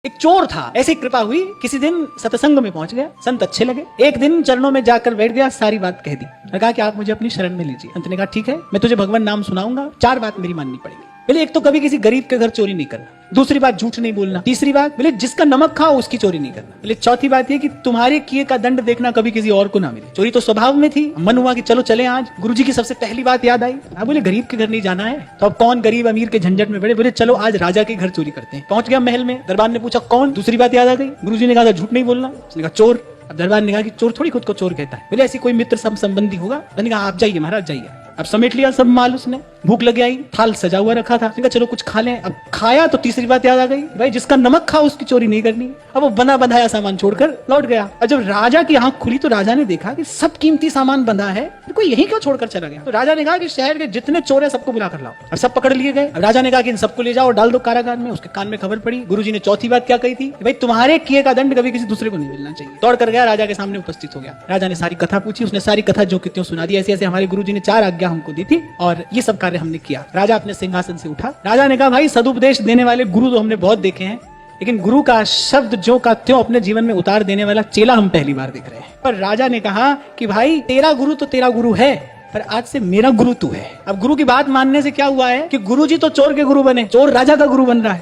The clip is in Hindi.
एक चोर था, ऐसी कृपा हुई किसी दिन सत्संग में पहुंच गया, संत अच्छे लगे, एक दिन चरणों में जाकर बैठ गया, सारी बात कह दी, कहा कि आप मुझे अपनी शरण में लीजिए। संत ने कहा ठीक है, मैं तुझे भगवान नाम सुनाऊंगा, 4 बात मेरी माननी पड़ेगी। बोले एक तो कभी किसी गरीब के घर चोरी नहीं करना, दूसरी बात झूठ नहीं बोलना, तीसरी बात बोले जिसका नमक खाओ उसकी चोरी नहीं करना, बोले चौथी बात ये कि तुम्हारे किए का दंड देखना कभी किसी और को ना मिले। चोरी तो स्वभाव में थी, मन हुआ कि चलो चले आज। गुरुजी की सबसे पहली बात याद आई, बोले गरीब के घर नहीं जाना है, तो अब कौन गरीब अमीर के झंझट में पड़े, बोले चलो आज राजा के घर चोरी करते हैं। पहुंच गया महल में, दरबार ने पूछा कौन, दूसरी बात याद आ गई, गुरुजी ने कहा झूठ नहीं बोलना, उसने कहा चोर। अब दरबार ने कहा कि चोर थोड़ी खुद को चोर कहता है, बोले ऐसी कोई मित्र संबंधी होगा, मैंने कहा आप जाइए महाराज जाइए। अब समेट लिया सब माल उसने, भूख लग आई, थाल सजा हुआ रखा था, कहा चलो कुछ खा लें। अब खाया तो तीसरी बात याद आ गई, भाई जिसका नमक खा उसकी चोरी नहीं करनी। अब वो बंधा बंधाया सामान छोड़कर लौट गया, और जब राजा की आंख खुली तो राजा ने देखा कि सब कीमती सामान बंधा है, कोई यही क्यों छोड़कर चला गया। तो राजा ने कहा कि शहर के जितने चोर है सबको बुला कर लाओ। अब सब पकड़ लिए गए। अब राजा ने कहा कि इन सबको ले जाओ और डाल दो कारागार में। उसके कान में खबर पड़ी, गुरुजी ने चौथी बात क्या कही थी, भाई तुम्हारे किए का दंड कभी किसी दूसरे को नहीं मिलना चाहिए। दौड़ कर गया, राजा के सामने उपस्थित हो गया। राजा ने सारी कथा पूछी, उसने सारी कथा जो कि त्यों सुना दी, ऐसे ऐसे हमारे गुरुजी ने 4 आज्ञा हमको दी थी और ये सब कार्य हमने किया। राजा अपने सिंहासन से उठा। राजा ने कहा भाई सदुपदेश देने वाले गुरु तो हमने बहुत देखे हैं, लेकिन गुरु का शब्द जो का त्यों अपने जीवन में उतार देने वाला चेला हम पहली बार देख रहे हैं। पर राजा ने कहा कि भाई तेरा गुरु तो तेरा गुरु है, पर आज से मेरा गुरु तू है। अब गुरु की बात मानने से क्या हुआ है कि गुरुजी तो चोर के गुरु बने, चोर राजा का गुरु बन रहा है।